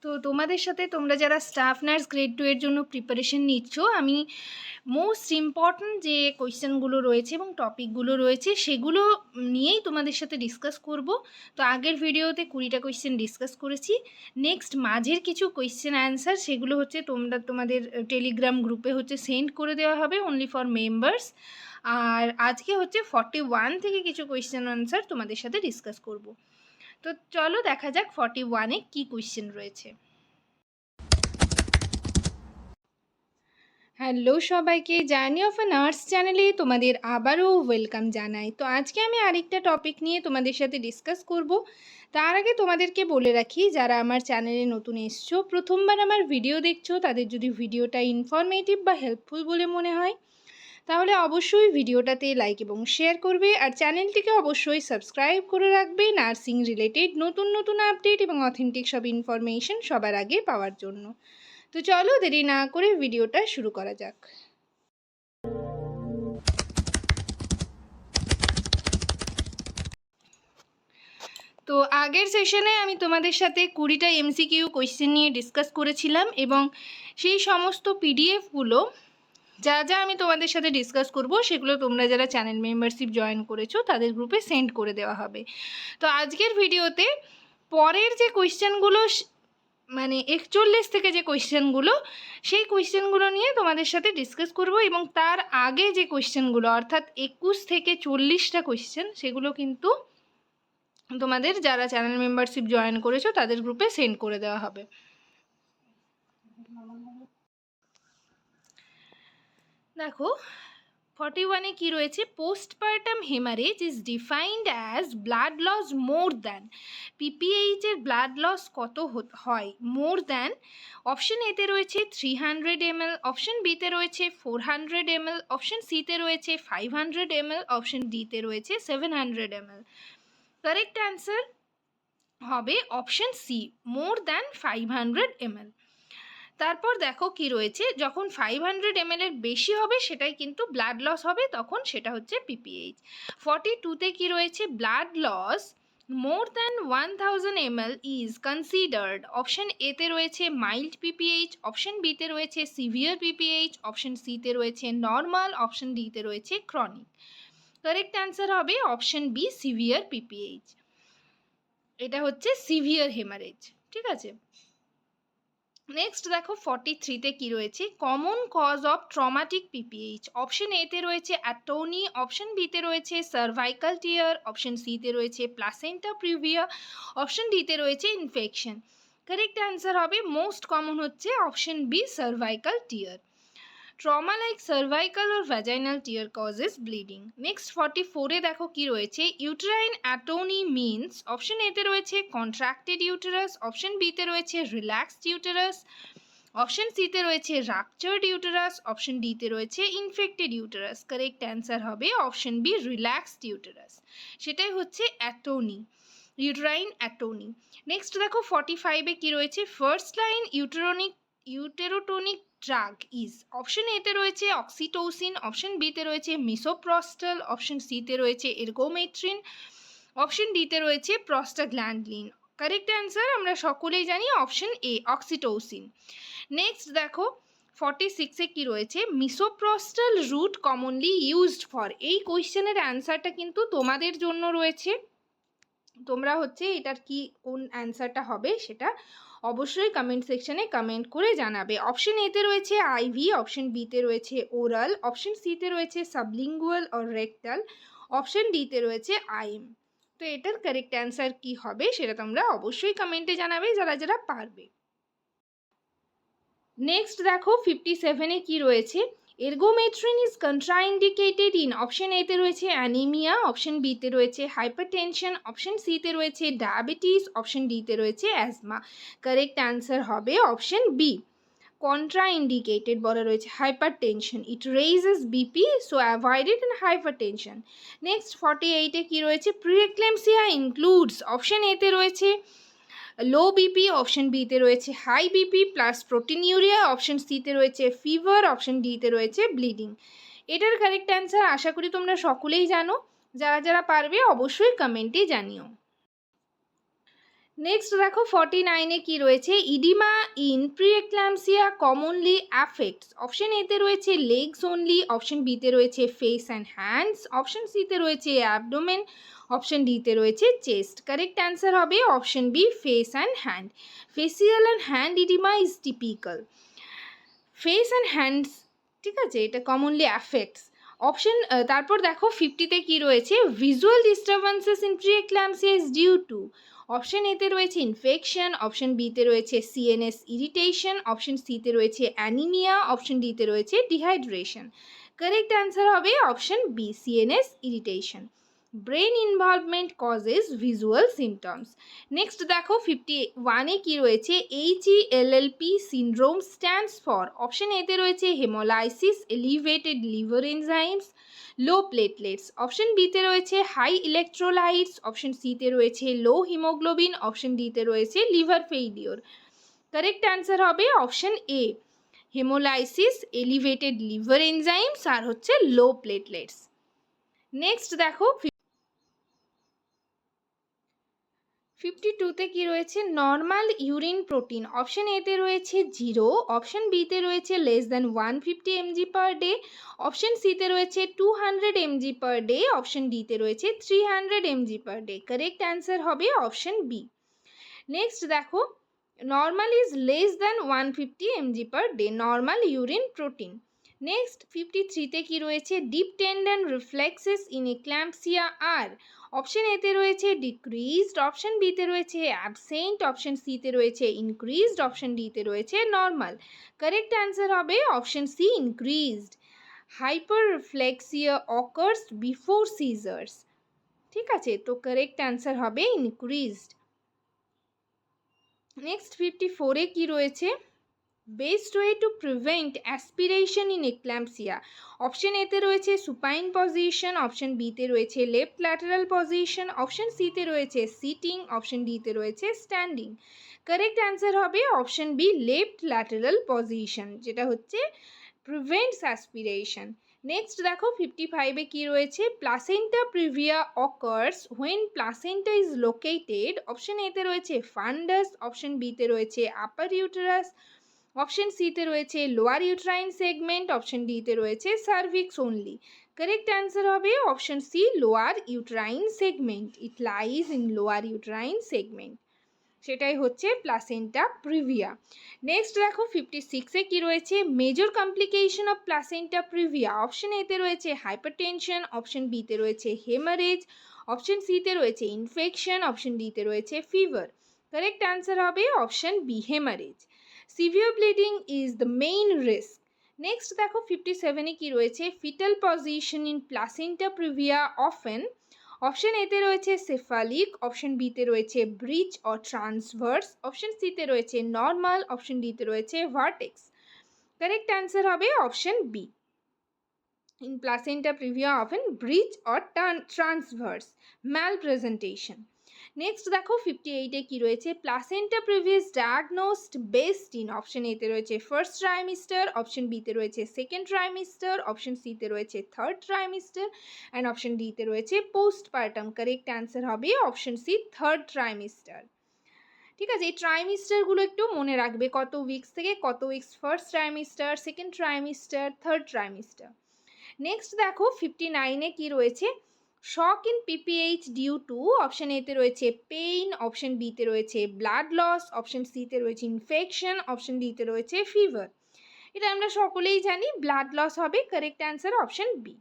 তো তোমাদের সাথে তোমরা যারা স্টাফ নার্স গ্রেড 2 এর জন্য প্রিপারেশন নিচ্ছ, আমি মোস্ট ইম্পর্ট্যান্ট যে কোয়েশ্চেনগুলো রয়েছে এবং টপিকগুলো রয়েছে সেগুলো নিয়েই তোমাদের সাথে ডিসকাস করব। তো আগের ভিডিওতে 20টা কোয়েশ্চেন ডিসকাস করেছি। নেক্সট মাঝের কিছু কোয়েশ্চেন অ্যান্সার সেগুলো হচ্ছে তোমাদের টেলিগ্রাম গ্রুপে হচ্ছে সেন্ড করে দেওয়া হবে অনলি ফর মেম্বার্স। আর আজকে হচ্ছে 41 থেকে কিছু কোয়েশ্চেন অ্যান্সার তোমাদের সাথে ডিসকাস করব। তো চলো দেখা যাক 41-এ কী কোয়েশ্চেন রয়েছে। হ্যালো সবাইকে, জার্নি অফ আ নার্স চ্যানেলে তোমাদের আবারও ওয়েলকাম জানাই। তো আজকে আমি আরেকটা টপিক নিয়ে তোমাদের সাথে ডিসকাস করব। তার আগে তোমাদেরকে বলে রাখি, যারা আমার চ্যানেলে নতুন এসছো, প্রথমবার আমার ভিডিও দেখছো, তাদের যদি ভিডিওটা ইনফরমেটিভ বা হেল্পফুল বলে মনে হয় তাহলে অবশ্যই ভিডিওটাতে লাইক এবং শেয়ার করবে, আর চ্যানেলটিকে অবশ্যই সাবস্ক্রাইব করে রাখবে নার্সিং রিলেটেড নতুন নতুন আপডেট এবং অথেন্টিক সব ইনফরমেশন সবার আগে পাওয়ার জন্য। তো চলো দেরি না করে ভিডিওটা শুরু করা যাক। তো আগের সেশনে আমি তোমাদের সাথে 20টা এমসিকিউ কোয়েশ্চেন নিয়ে ডিসকাস করেছিলাম এবং সেই সমস্ত পিডিএফগুলো যা যা আমি তোমাদের সাথে ডিসকাস করব সেগুলো তোমরা যারা চ্যানেল মেম্বারশিপ জয়েন করেছো তাদের গ্রুপে সেন্ড করে দেওয়া হবে। তো আজকের ভিডিওতে পরের যে কোয়েশ্চেনগুলো মানে 41 থেকে যে কোয়েশ্চেনগুলো, সেই কোয়েশ্চেনগুলো নিয়ে তোমাদের সাথে ডিসকাস করব এবং তার আগে যে কোয়েশ্চেনগুলো অর্থাৎ 21 থেকে 40টা কোয়েশ্চেন সেগুলো কিন্তু তোমাদের যারা চ্যানেল মেম্বারশিপ জয়েন করেছো তাদের গ্রুপে সেন্ড করে দেওয়া হবে। দেখো 41-এ কি রয়েছে, postpartum haemorrhage is defined as blood loss more than, PPH এর ব্লাড লস কত হয় মোর দ্যান। অপশন এতে রয়েছে 300 ml, অপশন বিতে রয়েছে 400 ml, অপশন সিতে রয়েছে 500 ml, অপশন ডিতে রয়েছে 700 ml। কারেক্ট অ্যান্সার হবে option C, more than 500 ml। তারপর দেখো কি রয়েছে, যখন 500 ml এর বেশি হবে সেটাই কিন্তু ব্লাড লস হবে, তখন সেটা হচ্ছে পিপিএইচ। 42-তে কি রয়েছে, blood loss more than 1000 ml is considered. Option এতে রয়েছে মাইল্ড পিপিএইচ, অপশন বিতে রয়েছে সিভিয়ার পিপিএইচ, অপশন সিতে রয়েছে নর্মাল, অপশন ডিতে রয়েছে ক্রনিক। কারেক্ট অ্যান্সার হবে অপশন বি, সিভিয়ার পিপিএইচ। এটা হচ্ছে সিভিয়ার হেমারেজ, ঠিক আছে। নেক্সট দেখো 43-তে কি রয়েছে, common cause of traumatic PPH. Option এতে রয়েছে অ্যাটোনি, অপশন বিতে রয়েছে সার্ভাইকাল টিয়ার, অপশন সিতে রয়েছে প্লাসেন্টা প্রিভিয়া, অপশন ডিতে রয়েছে ইনফেকশন। কারেক্ট অ্যান্সার হবে মোস্ট কমন হচ্ছে option B, cervical tear. Trauma like cervical or vaginal tear causes bleeding. Next 44-এ দেখো কি রয়েছে, ইউটেরাইন অ্যাটোনি মিনস। অপশন এতে রয়েছে কন্ট্রাক্টেড ইউটেরাস, অপশন বিতে রয়েছে রিল্যাক্সড ইউটেরাস, অপশন সিতে রয়েছে রাপচার্ড ইউটেরাস, অপশন ডিতে রয়েছে ইনফেক্টেড ইউটেরাস। কারেক্ট অ্যান্সার হবে অপশন বি, রিল্যাক্সড ইউটেরাস। সেটাই হচ্ছে অ্যাটোনি, ইউটেরাইন অ্যাটোনি। নেক্সট দেখো 45-এ কি রয়েছে, first line uterotonic drug is. Option এতে রয়েছে অক্সিটোসিন, অপশন বিতে রয়েছে মিসোপ্রস্টাল, অপশন সিতে রয়েছে এরগোমেট্রিন, অপশন ডিতে রয়েছে প্রস্টাগ্ল্যান্ডিন। কারেক্ট অ্যান্সার আমরা সকলেই জানি অপশন এ, অক্সিটোসিন। নেক্সট দেখো 46-এ কি রয়েছে, মিসোপ্রস্টাল রুট কমনলি ইউজড ফর। এই কোয়েশ্চেনের অ্যান্সারটা কিন্তু তোমাদের জন্য রয়েছে, তোমরা হচ্ছে এটার কি কোন অ্যান্সারটা হবে সেটা অবশ্যই কমেন্ট সেকশনে কমেন্ট করে জানাবে। অপশন এতে রয়েছে আইভি, অপশন বিতে রয়েছে ওরাল, অপশন সিতে রয়েছে সাবলিঙ্গুয়াল অর রেক্টাল, অপশন ডিতে রয়েছে আইএম। তো এটার কারেক্ট অ্যান্সার কি হবে সেটা তোমরা অবশ্যই কমেন্টে জানাবে যারা যারা পারবে। নেক্সট দেখো 57-এ কি রয়েছে, এরগোমেট্রিন ইজ কন্ট্রাইন্ডিকেটেড ইন। অপশন এতে রয়েছে অ্যানিমিয়া, অপশন বিতে রয়েছে হাইপারটেনশন, অপশন সিতে রয়েছে ডায়াবেটিস, অপশন ডিতে রয়েছে অ্যাজমা। কারেক্ট অ্যান্সার হবে অপশন বি, কন্ট্রাইন্ডিকেটেড বলা রয়েছে hypertension, it raises BP so avoided in hypertension. Next 48-এ কি রয়েছে, প্রিএক্লেমসিয়া ইনক্লুডস। অপশন এতে রয়েছে লো বিপি, অপশন বিতে রয়েছে high BP plus proteinuria, option সিতে রয়েছে ফিভার, অপশন ডিতে রয়েছে ব্লিডিং। এটার কারেক্ট অ্যান্সার আশা করি তোমরা সকলেই জানো, যারা যারা পারবে অবশ্যই কমেন্টে জানিও। নেক্সট দেখো 49-এ কি রয়েছে, oedema in preeclampsia commonly affects. Option এতে রয়েছে লেগস অনলি, অপশন বিতে রয়েছে ফেস অ্যান্ড হ্যান্ডস, অপশন সিতে রয়েছে অ্যাবডোমেন, অপশন ডিতে রয়েছে চেস্ট। কারেক্ট অ্যান্সার হবে option B, face and hand. Facial and hand oedema is typical. Face and hands, ঠিক আছে, এটা কমনলি অ্যাফেক্টস। অপশন তারপর দেখো 50-তে কি রয়েছে, visual disturbances in preeclampsia is due to. Option এতে রয়েছে ইনফেকশন, অপশন বিতে রয়েছে সিএনএস ইরিটেশন, অপশন সিতে রয়েছে অ্যানিমিয়া, অপশন ডিতে রয়েছে ডিহাইড্রেশন। কারেক্ট অ্যান্সার হবে option B, CNS irritation. Brain involvement causes visual symptoms. Next দেখো 51-এ কি রয়েছে, HELLP syndrome stands for. Option এতে রয়েছে haemolysis, elevated liver enzymes, low platelets, option বিতে রয়েছে হাই ইলেকট্রোলাইটস, অপশন সিতে রয়েছে লো হিমোগ্লোবিন, অপশন ডিতে রয়েছে লিভার ফেইলিওর। কারেক্ট অ্যান্সার হবে option A, haemolysis, elevated liver enzymes are হচ্ছে লো প্লেটলেটস। নেক্সট দেখো 52-তে কি রয়েছে, নর্মাল ইউরিন প্রোটিন। অপশন এতে রয়েছে 0, অপশন বিতে রয়েছে less than 150 mg per day, option সিতে রয়েছে 200 mg পার ডে, অপশন ডিতে রয়েছে 300 mg per day. Correct answer হবে অপশন বি। নেক্সট দেখো, normal is less than 150 mg per day, normal urine protein. Next 53-তে কি রয়েছে, deep tendon reflexes in eclampsia are. Option এতে রয়েছে ডিক্রিজড, অপশন বিতে রয়েছে অ্যাবসেন্ট, অপশন সিতে রয়েছে ইনক্রিজড, অপশন ডিতে রয়েছে নর্মাল। কারেক্ট অ্যান্সার হবে option C, increased. Hyperreflexia occurs before seizures. ঠিক আছে, তো কারেক্ট অ্যান্সার হবে ইনক্রিজড। নেক্সট 54-এ কি রয়েছে, best way to prevent aspiration in eclampsia. Option এতে রয়েছে সুপাইন পজিশন, অপশন বিতে রয়েছে লেফট ল্যাটারাল পজিশন, অপশন সিতে রয়েছে সিটিং, অপশন ডিতে রয়েছে স্ট্যান্ডিং। কারেক্ট অ্যান্সার হবে option B, left lateral position, যেটা হচ্ছে প্রিভেন্টস অ্যাসপিরেশন। নেক্সট দেখো 55-এ কি রয়েছে, placenta praevia occurs when placenta is located. Option এতে রয়েছে ফান্ডাস, অপশন বিতে রয়েছে আপার ইউটেরাস, অপশন সিতে রয়েছে লোয়ার ইউট্রাইন সেগমেন্ট, অপশন ডিতে রয়েছে সার্ভিক্স অনলি। কারেক্ট অ্যান্সার হবে option C, lower uterine segment. It lies in lower uterine segment, সেটাই হচ্ছে প্লাসেন্টা প্রিভিয়া। নেক্সট দেখো 56-এ কি রয়েছে, major complication of placenta praevia. Option এতে রয়েছে হাইপারটেনশন, অপশন বিতে রয়েছে হেমারেজ, অপশন সিতে রয়েছে ইনফেকশন, অপশন ডিতে রয়েছে ফিভার। কারেক্ট অ্যান্সার হবে option B, haemorrhage. Severe bleeding is the main risk. Next দেখো 57-এ কি রয়েছে, fetal position in placenta praevia often. Option এতে রয়েছে সেফালিক, অপশন বিতে রয়েছে ব্রিচ অর ট্রান্সভার্স, অপশন সিতে রয়েছে নর্মাল, অপশন ডিতে রয়েছে ভার্টেক্স। কারেক্ট অ্যান্সার হবে option B, in placenta praevia often breech or transverse malpresentation. Next দেখো 58-এ কি রয়েছে, placenta praevia's diagnosed best in. Option এতে রয়েছে ফার্স্ট ট্রাইমিস্টার, অপশন বিতে রয়েছে সেকেন্ড ট্রাইমিস্টার, অপশন সিতে রয়েছে থার্ড ট্রাইমিস্টার অ্যান্ড অপশন ডিতে রয়েছে পোস্টপার্টাম। কারেক্ট অ্যান্সার হবে অপশন সি, থার্ড ট্রাইমিস্টার। ঠিক আছে, এই ট্রাইমিস্টারগুলো একটু মনে রাখবে, কত উইকস থেকে কত weeks first trimester, second trimester, third trimester. Next দেখো 59-এ কি রয়েছে, shock in PPH due to. Option এতে রয়েছে পেইন, অপশন বিতে রয়েছে ব্লাড লস, অপশন সিতে রয়েছে ইনফেকশন, অপশন ডিতে রয়েছে ফিভার। এটা আমরা সকলেই জানি, ব্লাড লস হবে। Correct answer option B.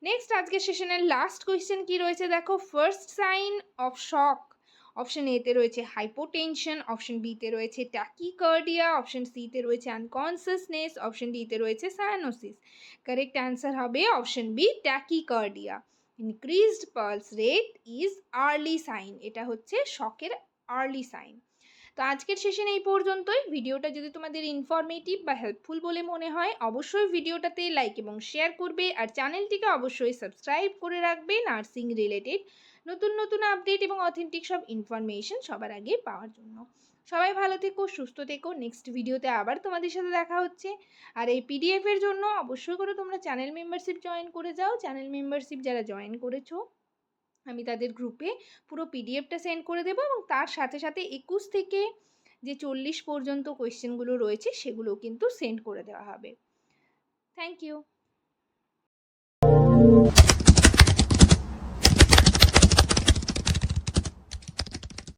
Next আজকের সেশনের লাস্ট কোয়েশ্চেন কি রয়েছে দেখো, first sign of shock. Option এতে রয়েছে হাইপোটেনশন, অপশন বিতে রয়েছে ট্যাকিকার্ডিয়া, অপশন সিতে রয়েছে আনকনসিয়াসনেস, অপশন ডিতে রয়েছে সায়ানোসিস। কারেক্ট অ্যান্সার হবে option B, tachycardia. Increased pulse rate is early sign, এটা হচ্ছে শকের আর্লি সাইন। তো আজকের সেশন এই পর্যন্তই। ভিডিওটা যদি তোমাদের ইনফরমেটিভ বা হেল্পফুল বলে মনে হয় অবশ্যই ভিডিওটাতে লাইক এবং শেয়ার করবে, আর চ্যানেলটিকে অবশ্যই সাবস্ক্রাইব করে রাখবে নার্সিং রিলেটেড নতুন নতুন আপডেট এবং অথেন্টিক সব ইনফরমেশন সবার আগে পাওয়ার জন্য। সবাই ভালো থেকো, সুস্থ থেকো। নেক্সট ভিডিওতে আবার তোমাদের সাথে দেখা হচ্ছে। আর এই পিডিএফের জন্য অবশ্যই করে তোমরা চ্যানেল মেম্বারশিপ জয়েন করে যাও। চ্যানেল মেম্বারশিপ যারা জয়েন করেছো আমি তাদের গ্রুপে পুরো পিডিএফটা সেন্ড করে দেবো এবং তার সাথে সাথে 21 থেকে যে 40 পর্যন্ত কোয়েশ্চেনগুলো রয়েছে সেগুলো কিন্তু সেন্ড করে দেওয়া হবে। Thank you.